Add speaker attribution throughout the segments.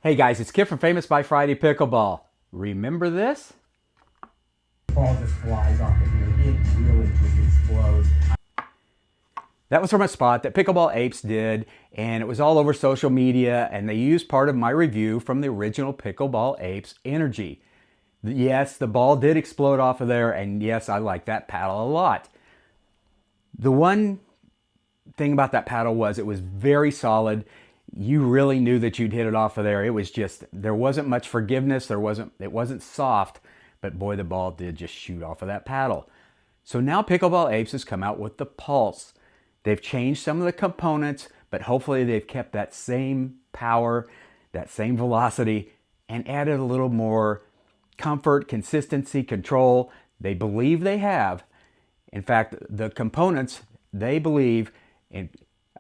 Speaker 1: Hey guys, it's Kip from Famous by Friday Pickleball. Remember this?
Speaker 2: Ball just flies off of here. It really just explodes.
Speaker 1: That was from a spot that Pickleball Apes did, and it was all over social media, and they used part of my review from the original Pickleball Apes Energy. Yes, the ball did explode off of there, and yes, I like that paddle a lot. The one thing about that paddle was it was very solid. You really knew that you'd hit it off of there. It was just, there wasn't much forgiveness. It wasn't soft, but boy, the ball did just shoot off of that paddle. So now Pickleball Apes has come out with the Pulse. They've changed some of the components, but hopefully they've kept that same power, that same velocity, and added a little more comfort, consistency, control. They believe they have. In fact, the components, they believe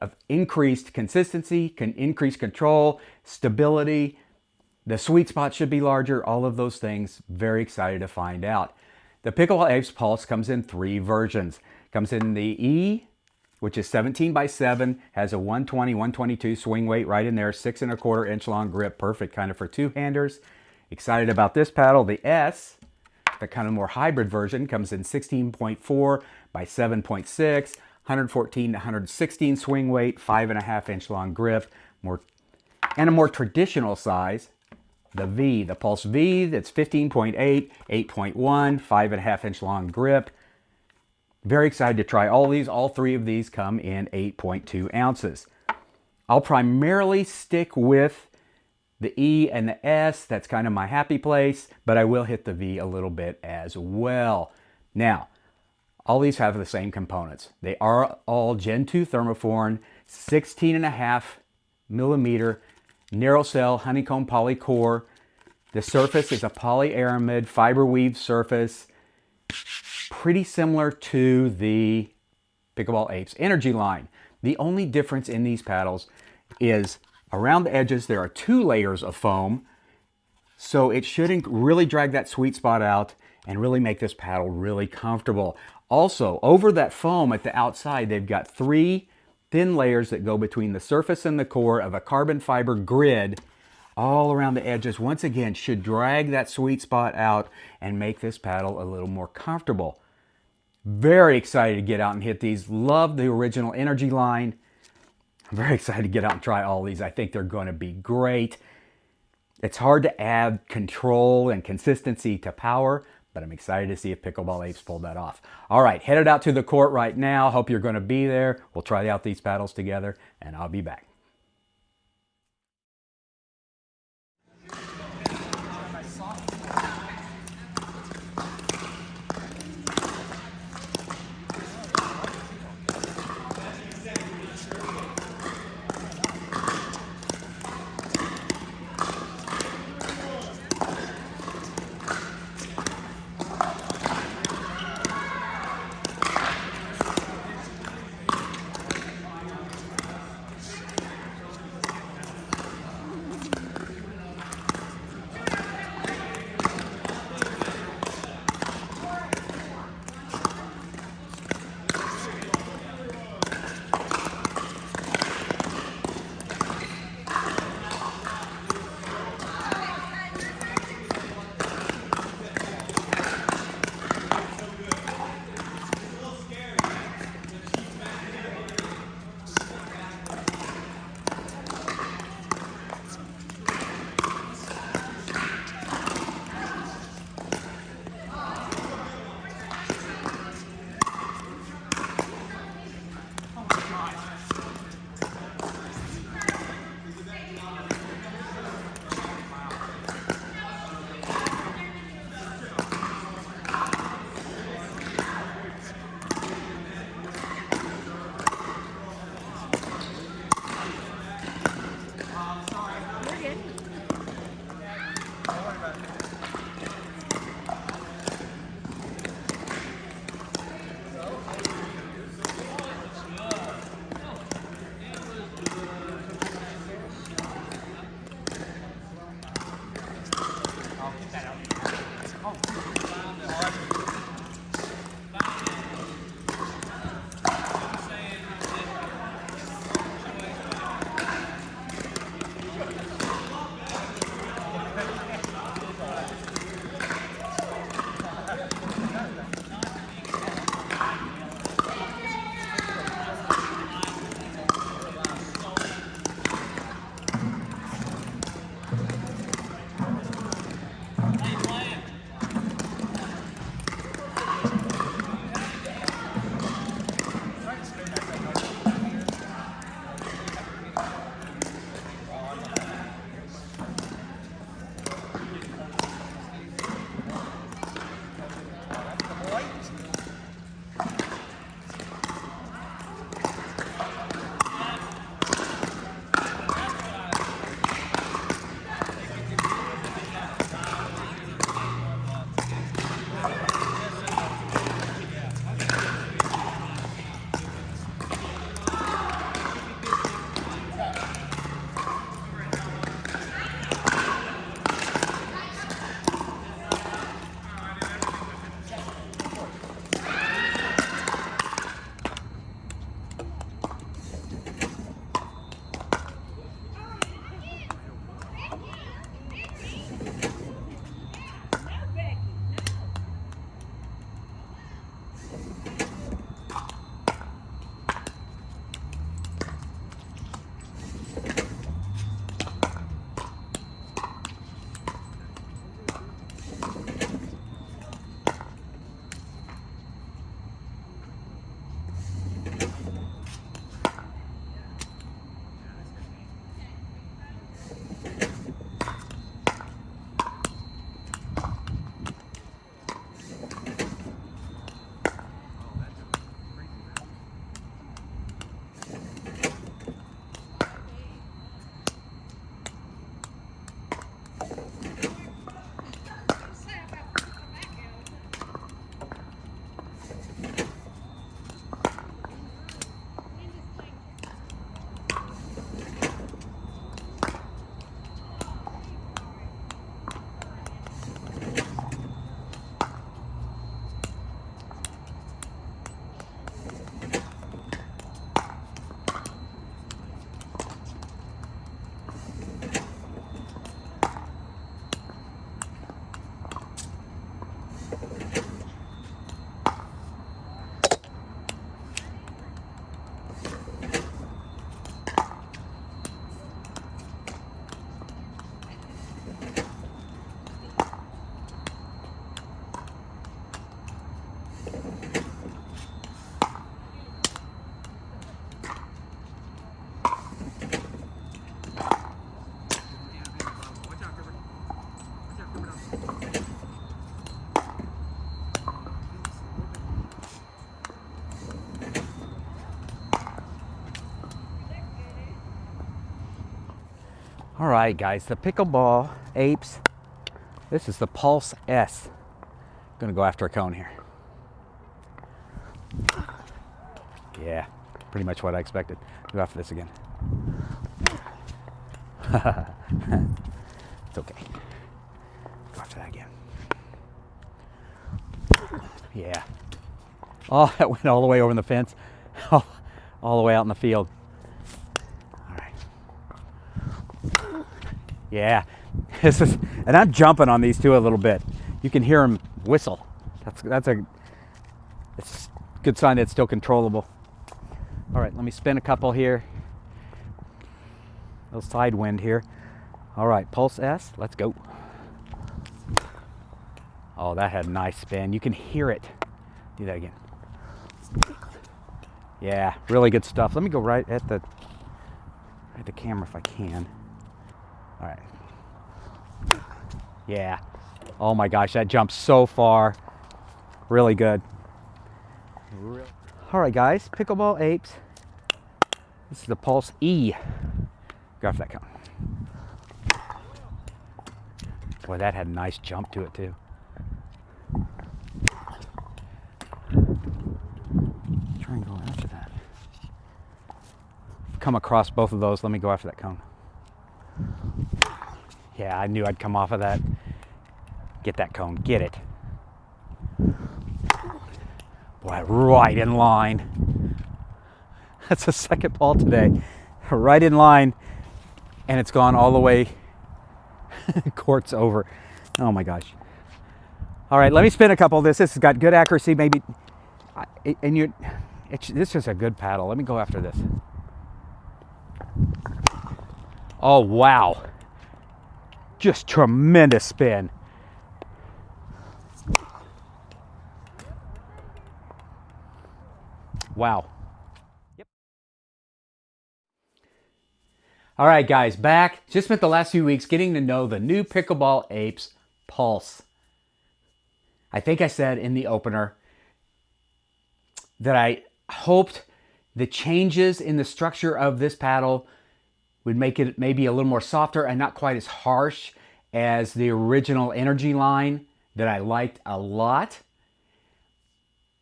Speaker 1: of increased consistency, can increase control, stability. The sweet spot should be larger, all of those things. Very excited to find out. The Pickleball Apes Pulse comes in 3 versions. Comes in the E, which is 17 by 7, has a 120, 122 swing weight right in there, 6 1/4 inch long grip, perfect kind of for two-handers. Excited about this paddle. The S, the kind of more hybrid version, comes in 16.4 by 7.6, 114 to 116 swing weight, 5 1/2 inch long grip, and a more traditional size, the V, the Pulse V, that's 15.8, 8.1, 5 1/2 inch long grip. Very excited to try all these. All 3 of these come in 8.2 ounces. I'll primarily stick with the E and the S. That's kind of my happy place, but I will hit the V a little bit as well. Now, all these have the same components. They are all Gen 2 thermoform, 16.5 millimeter narrow cell honeycomb poly core. The surface is a polyaramid fiber weave surface, pretty similar to the Pickleball Apes Energy line. The only difference in these paddles is around the edges there are 2 layers of foam, so it shouldn't really drag that sweet spot out and really make this paddle really comfortable. Also, over that foam at the outside, they've got 3 thin layers that go between the surface and the core of a carbon fiber grid all around the edges. Once again, should drag that sweet spot out and make this paddle a little more comfortable. Very excited to get out and hit these. Love the original Energy line. I'm very excited to get out and try all these. I think they're going to be great. It's hard to add control and consistency to power, but I'm excited to see if Pickleball Apes pulled that off. All right, headed out to the court right now. Hope you're going to be there. We'll try out these paddles together, and I'll be back. All right, guys, the Pickleball Apes. This is the Pulse S. I'm gonna go after a cone here. Yeah, pretty much what I expected. Go after this again. It's okay. Go after that again. Yeah. Oh, that went all the way over the fence. All the way out in the field. All right. Yeah. This is, and I'm jumping on these two a little bit. You can hear them whistle. It's a good sign that it's still controllable. All right, let me spin a couple here. A little side wind here. All right, Pulse S, let's go. Oh, that had a nice spin. You can hear it. Do that again. Yeah, really good stuff. Let me go right at the camera if I can. All right. Yeah. Oh my gosh, that jumped so far. Really good. All right, guys, Pickleball Apes. This is the Pulse E. Go after that cone. Boy, that had a nice jump to it too. Try and go after that. Come across both of those. Let me go after that cone. Yeah, I knew I'd come off of that. Get that cone. Get it. Boy, right in line. That's the second ball today. Right in line. And it's gone all the way. Court's over. Oh my gosh. All right, let me spin a couple of this. This has got good accuracy. Maybe, and this is a good paddle. Let me go after this. Oh, wow. Just tremendous spin. Wow. Yep. All right, guys, back. Just spent the last few weeks getting to know the new Pickleball Apes Pulse. I think I said in the opener that I hoped the changes in the structure of this paddle would make it maybe a little more softer and not quite as harsh as the original Energy line that I liked a lot.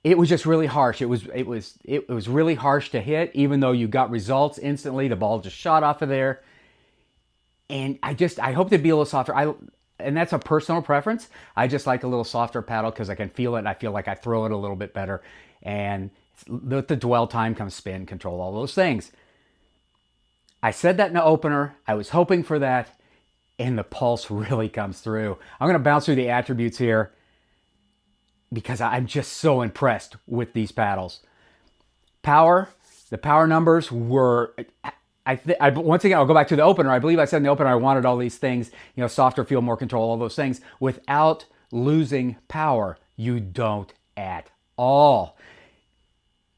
Speaker 1: It was just really harsh. It was really harsh to hit, even though you got results instantly. The ball just shot off of there. And I hope to be a little softer. And that's a personal preference. I just like a little softer paddle because I can feel it and I feel like I throw it a little bit better. And with the dwell time comes spin, control, all those things. I said that in the opener. I was hoping for that. And the Pulse really comes through. I'm going to bounce through the attributes here because I'm just so impressed with these paddles. Power, the power numbers were, once again, I'll go back to the opener. I believe I said in the opener I wanted all these things, softer feel, more control, all those things. Without losing power, you don't at all.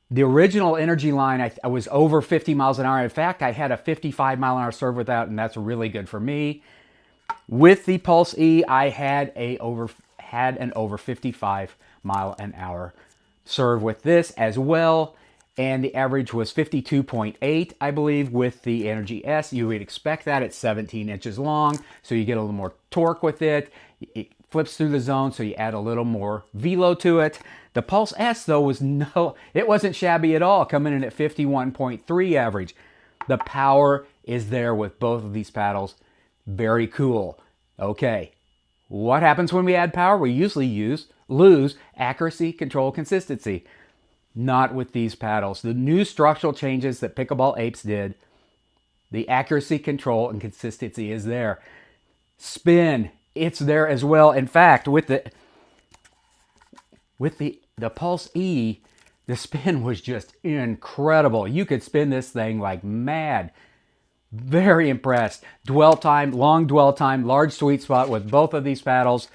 Speaker 1: The original Energy line, I was over 50 miles an hour. In fact, I had a 55 mile an hour serve with that, and that's really good for me. With the Pulse E, I had an over 55 mile an hour serve with this as well. And the average was 52.8, I believe, with the Energy S. You would expect that. It's 17 inches long, so you get a little more torque with it. It flips through the zone, so you add a little more velo to it. The Pulse S, though, it wasn't shabby at all, coming in at 51.3 average. The power is there with both of these paddles. Very cool. Okay, what happens when we add power? We usually lose accuracy, control, consistency. Not with these paddles. The new structural changes that Pickleball Apes did, the accuracy, control, and consistency is there. Spin, it's there as well. In fact, with the Pulse E, the spin was just incredible. You could spin this thing like mad. Very impressed. Dwell time, long dwell time, large sweet spot with both of these paddles.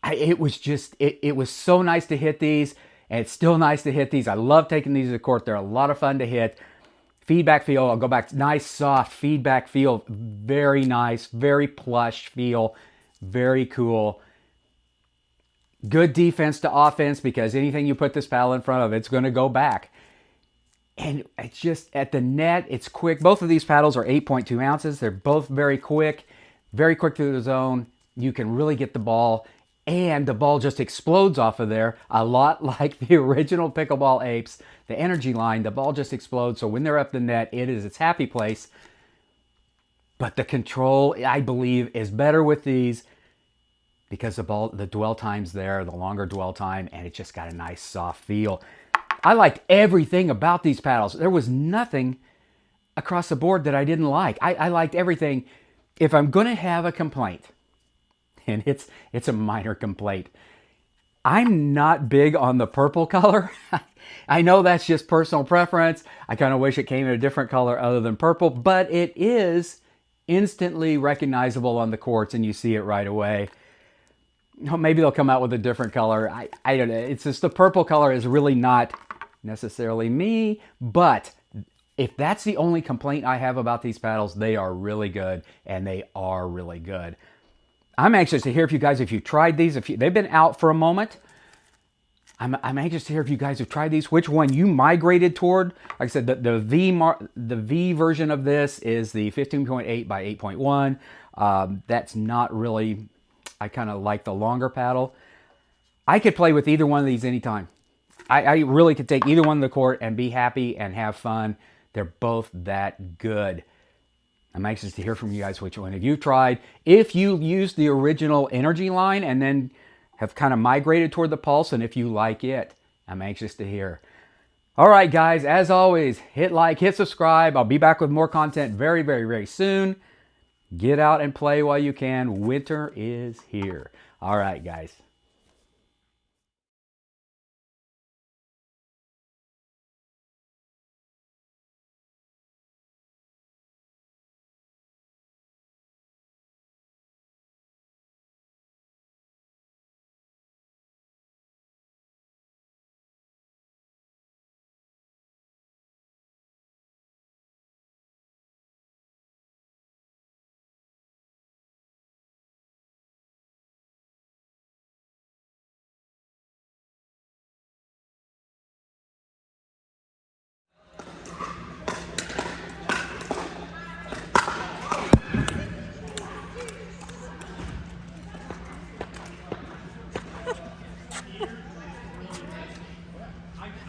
Speaker 1: It was so nice to hit these, and it's still nice to hit these. I love taking these to the court. They're a lot of fun to hit. Feedback feel, I'll go back, nice soft feedback feel, very nice, very plush feel, very cool. Good defense to offense because anything you put this paddle in front of, it's going to go back. And it's just at the net, it's quick. Both of these paddles are 8.2 ounces. They're both very quick through the zone. You can really get the ball, and the ball just explodes off of there, a lot like the original Pickleball Apes, the energy line. The ball just explodes. So when they're up the net, it is its happy place. But the control, I believe, is better with these because the dwell time's there, the longer dwell time, and it just got a nice soft feel. I liked everything about these paddles. There was nothing across the board that I didn't like. I liked everything. If I'm going to have a complaint, and it's a minor complaint, I'm not big on the purple color. I know that's just personal preference. I kind of wish it came in a different color other than purple, but it is instantly recognizable on the courts, and you see it right away. Maybe they'll come out with a different color. I don't know. It's just the purple color is really not necessarily me, but if that's the only complaint I have about these paddles, they are really good, and they are really good. I'm anxious to hear if you guys, if you tried these, they've been out for a moment. I'm anxious to hear if you guys have tried these, which one you migrated toward. Like I said, the V version of this is the 15.8 by 8.1. That's not really, I kind of like the longer paddle. I could play with either one of these anytime. I really could take either one to the court and be happy and have fun. They're both that good. I'm anxious to hear from you guys which one have you tried. If you used the original energy line and then have kind of migrated toward the Pulse, and if you like it, I'm anxious to hear. All right, guys, as always, hit like, hit subscribe. I'll be back with more content very, very, very soon. Get out and play while you can. Winter is here. All right, guys.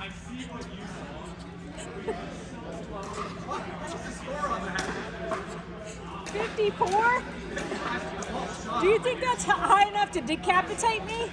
Speaker 3: I see what you What's the score on that?
Speaker 4: 54? Do you think that's high enough to decapitate me?